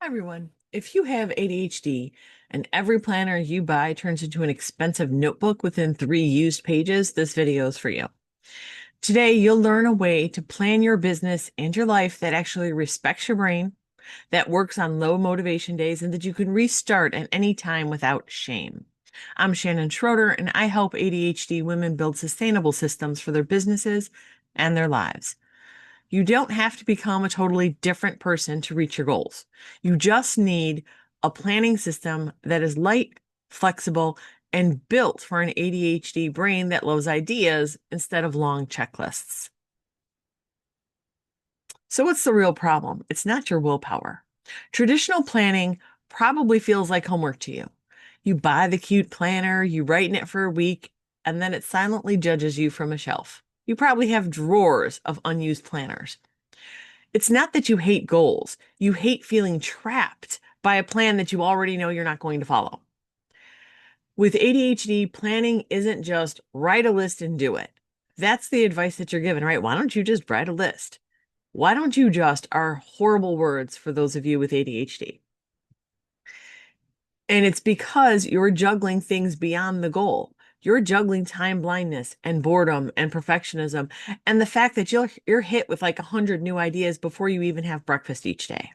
Hi, everyone. If you have ADHD and every planner you buy turns into an expensive notebook within 3 used pages, this video is for you. Today, you'll learn a way to plan your business and your life that actually respects your brain, that works on low motivation days, and that you can restart at any time without shame. I'm Shannon Schroeder, and I help ADHD women build sustainable systems for their businesses and their lives. You don't have to become a totally different person to reach your goals. You just need a planning system that is light, flexible, and built for an ADHD brain that loves ideas instead of long checklists. So, what's the real problem? It's not your willpower. Traditional planning probably feels like homework to you. You buy the cute planner, you write in it for a week, and then it silently judges you from a shelf. You probably have drawers of unused planners. It's not that you hate goals. You hate feeling trapped by a plan that you already know you're not going to follow. With ADHD, planning isn't just write a list and do it. That's the advice that you're given, right? Why don't you just write a list? Why don't you just are horrible words for those of you with ADHD. And it's because you're juggling things beyond the goal. You're juggling time blindness and boredom and perfectionism and the fact that you're hit with like 100 new ideas before you even have breakfast each day.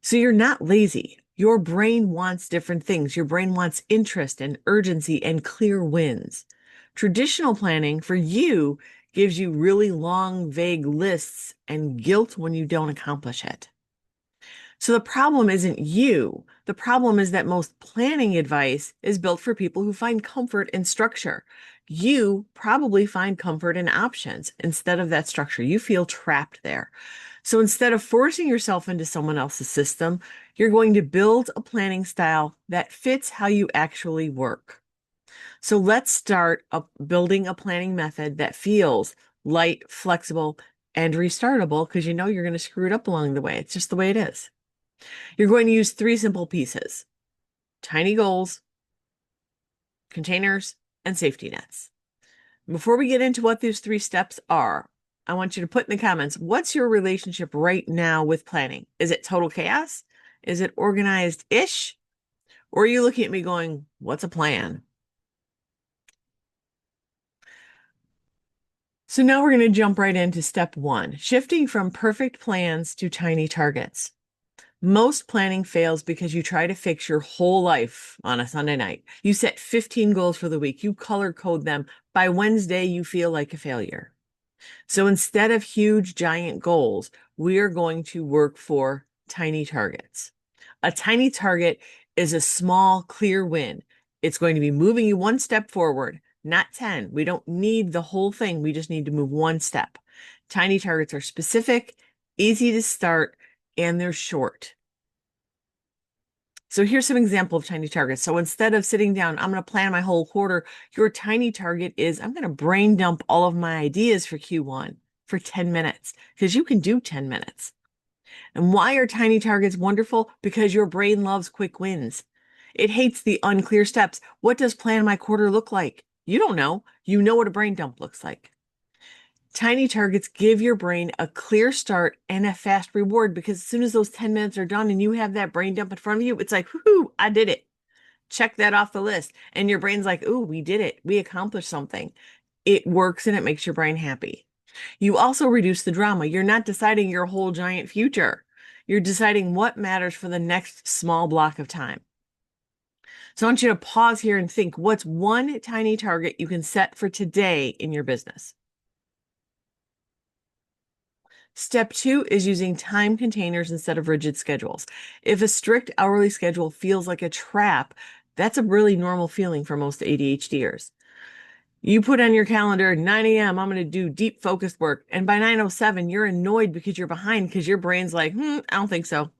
So you're not lazy. Your brain wants different things. Your brain wants interest and urgency and clear wins. Traditional planning for you gives you really long, vague lists and guilt when you don't accomplish it. So the problem isn't you. The problem is that most planning advice is built for people who find comfort in structure. You probably find comfort in options instead of that structure. You feel trapped there. So instead of forcing yourself into someone else's system, you're going to build a planning style that fits how you actually work. So let's start building a planning method that feels light, flexible, and restartable because you know you're going to screw it up along the way. It's just the way it is. You're going to use 3 simple pieces: tiny goals, containers, and safety nets. Before we get into what these 3 steps are, I want you to put in the comments, what's your relationship right now with planning? Is it total chaos? Is it organized-ish? Or are you looking at me going, what's a plan? So now we're going to jump right into step 1, shifting from perfect plans to tiny targets. Most planning fails because you try to fix your whole life on a Sunday night. You set 15 goals for the week. You color code them. By Wednesday, you feel like a failure. So instead of huge, giant goals, we are going to work for tiny targets. A tiny target is a small, clear win. It's going to be moving you one step forward, not 10. We don't need the whole thing. We just need to move one step. Tiny targets are specific, easy to start, and they're short. So here's some example of tiny targets. So instead of sitting down, I'm going to plan my whole quarter, your tiny target is I'm going to brain dump all of my ideas for Q1 for 10 minutes because you can do 10 minutes. And why are tiny targets wonderful? Because your brain loves quick wins. It hates the unclear steps. What does plan my quarter look like? You don't know. You know what a brain dump looks like. Tiny targets give your brain a clear start and a fast reward because as soon as those 10 minutes are done and you have that brain dump in front of you, it's like, whoo, I did it. Check that off the list. And your brain's like, ooh, we did it. We accomplished something. It works and it makes your brain happy. You also reduce the drama. You're not deciding your whole giant future. You're deciding what matters for the next small block of time. So I want you to pause here and think, what's one tiny target you can set for today in your business? Step 2 is using time containers instead of rigid schedules. If a strict hourly schedule feels like a trap, that's a really normal feeling for most ADHDers. You put on your calendar 9 a.m., I'm going to do deep focused work. And by 9:07, you're annoyed because you're behind because your brain's like, I don't think so.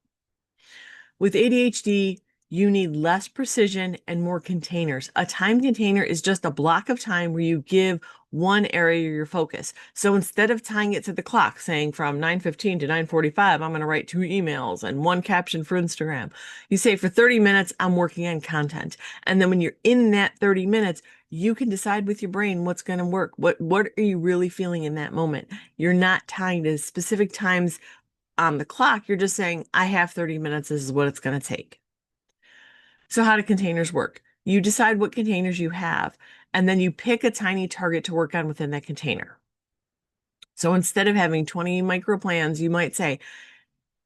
With ADHD, you need less precision and more containers. A time container is just a block of time where you give one area your focus. So instead of tying it to the clock, saying from 9:15 to 9:45, I'm going to write 2 emails and one caption for Instagram. You say for 30 minutes, I'm working on content. And then when you're in that 30 minutes, you can decide with your brain what's going to work. What are you really feeling in that moment? You're not tying to specific times on the clock. You're just saying, I have 30 minutes. This is what it's going to take. So how do containers work? You decide what containers you have, and then you pick a tiny target to work on within that container. So instead of having 20 micro plans, you might say,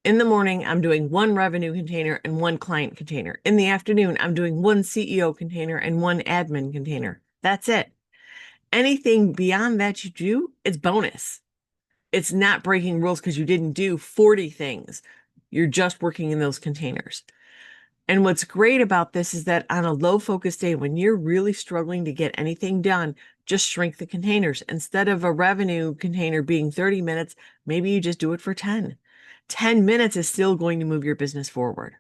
in the morning, I'm doing one revenue container and one client container. In the afternoon, I'm doing one CEO container and one admin container. That's it. Anything beyond that you do, it's bonus. It's not breaking rules because you didn't do 40 things. You're just working in those containers. And what's great about this is that on a low focus day, when you're really struggling to get anything done, just shrink the containers. Instead of a revenue container being 30 minutes, maybe you just do it for 10. 10 minutes is still going to move your business forward.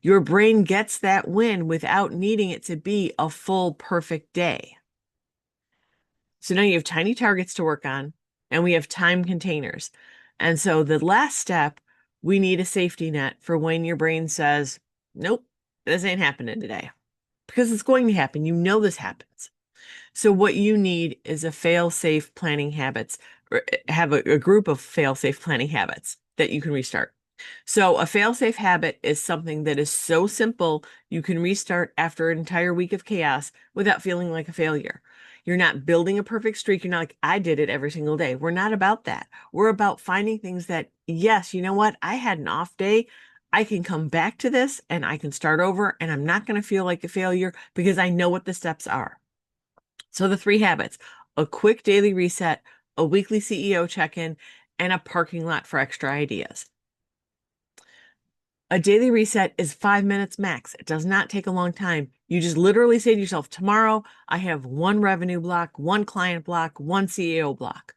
Your brain gets that win without needing it to be a full, perfect day. So now you have tiny targets to work on, and we have time containers. And so the last step, we need a safety net for when your brain says, nope, this ain't happening today. Because it's going to happen. You know this happens. So what you need is a fail-safe planning habits, or have a group of fail-safe planning habits that you can restart. So a fail-safe habit is something that is so simple, you can restart after an entire week of chaos without feeling like a failure. You're not building a perfect streak. You're not like, I did it every single day. We're not about that. We're about finding things that, yes, you know what? I had an off day. I can come back to this and I can start over, and I'm not going to feel like a failure because I know what the steps are. So the 3 habits: a quick daily reset, a weekly CEO check-in, and a parking lot for extra ideas. A daily reset is 5 minutes max. It does not take a long time. You just literally say to yourself, tomorrow I have one revenue block, one client block, one CEO block.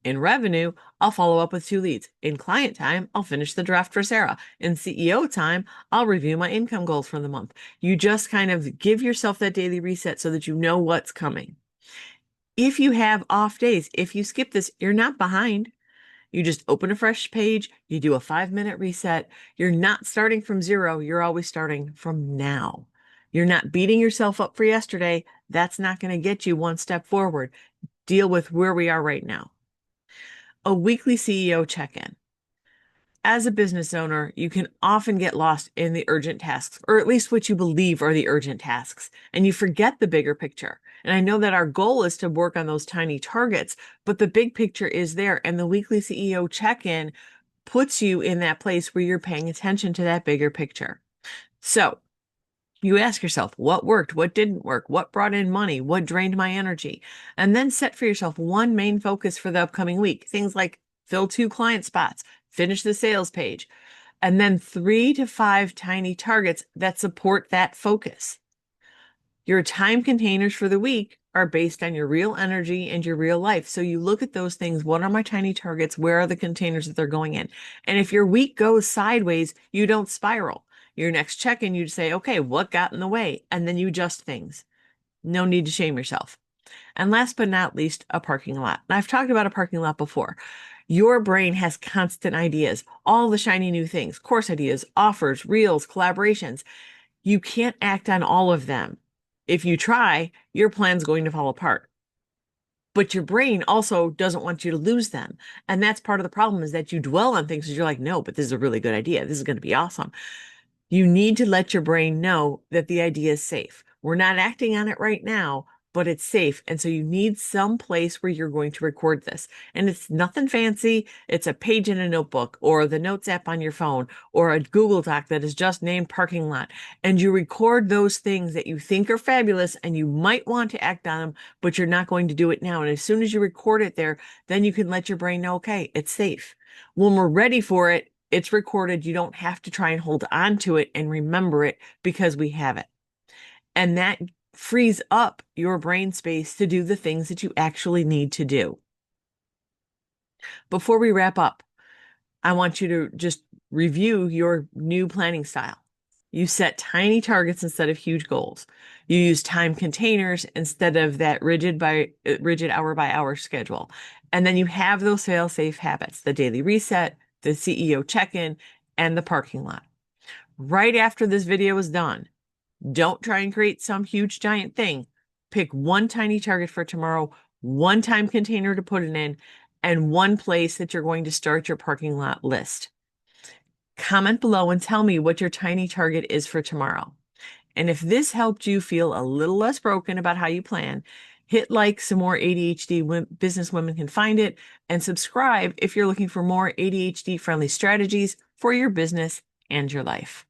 In revenue, I'll follow up with 2 leads. In client time, I'll finish the draft for Sarah. In CEO time, I'll review my income goals for the month. You just kind of give yourself that daily reset so that you know what's coming. If you have off days, if you skip this, you're not behind. You just open a fresh page, you do a 5-minute reset. You're not starting from zero. You're always starting from now. You're not beating yourself up for yesterday. That's not going to get you one step forward. Deal with where we are right now. A weekly CEO check-in. As a business owner, you can often get lost in the urgent tasks, or at least what you believe are the urgent tasks, and you forget the bigger picture. And I know that our goal is to work on those tiny targets, but the big picture is there. And the weekly CEO check-in puts you in that place where you're paying attention to that bigger picture. So you ask yourself, what worked? What didn't work? What brought in money? What drained my energy? And then set for yourself one main focus for the upcoming week. Things like fill 2 client spots, finish the sales page, and then 3 to 5 tiny targets that support that focus. Your time containers for the week are based on your real energy and your real life. So you look at those things. What are my tiny targets? Where are the containers that they're going in? And if your week goes sideways, you don't spiral. Your next check-in, you say, okay, what got in the way? And then you adjust things. No need to shame yourself. And last but not least, a parking lot. And I've talked about a parking lot before. Your brain has constant ideas, all the shiny new things, course ideas, offers, reels, collaborations. You can't act on all of them. If you try, your plan's going to fall apart. But your brain also doesn't want you to lose them. And that's part of the problem, is that you dwell on things because you're like, no, but this is a really good idea. This is going to be awesome. You need to let your brain know that the idea is safe. We're not acting on it right now, but it's safe. And so you need some place where you're going to record this. And it's nothing fancy. It's a page in a notebook, or the Notes app on your phone, or a Google Doc that is just named parking lot. And you record those things that you think are fabulous and you might want to act on them, but you're not going to do it now. And as soon as you record it there, then you can let your brain know, okay, it's safe. When we're ready for it, it's recorded. You don't have to try and hold on to it and remember it because we have it. And that frees up your brain space to do the things that you actually need to do. Before we wrap up, I want you to just review your new planning style. You set tiny targets instead of huge goals. You use time containers instead of that rigid hour by hour schedule. And then you have those fail-safe habits: the daily reset, the CEO check-in, and the parking lot. Right after this video is done, don't try and create some huge giant thing. Pick one tiny target for tomorrow, one time container to put it in, and one place that you're going to start your parking lot list. Comment below and tell me what your tiny target is for tomorrow. And if this helped you feel a little less broken about how you plan, hit like so more ADHD business women can find it, and subscribe if you're looking for more ADHD friendly strategies for your business and your life.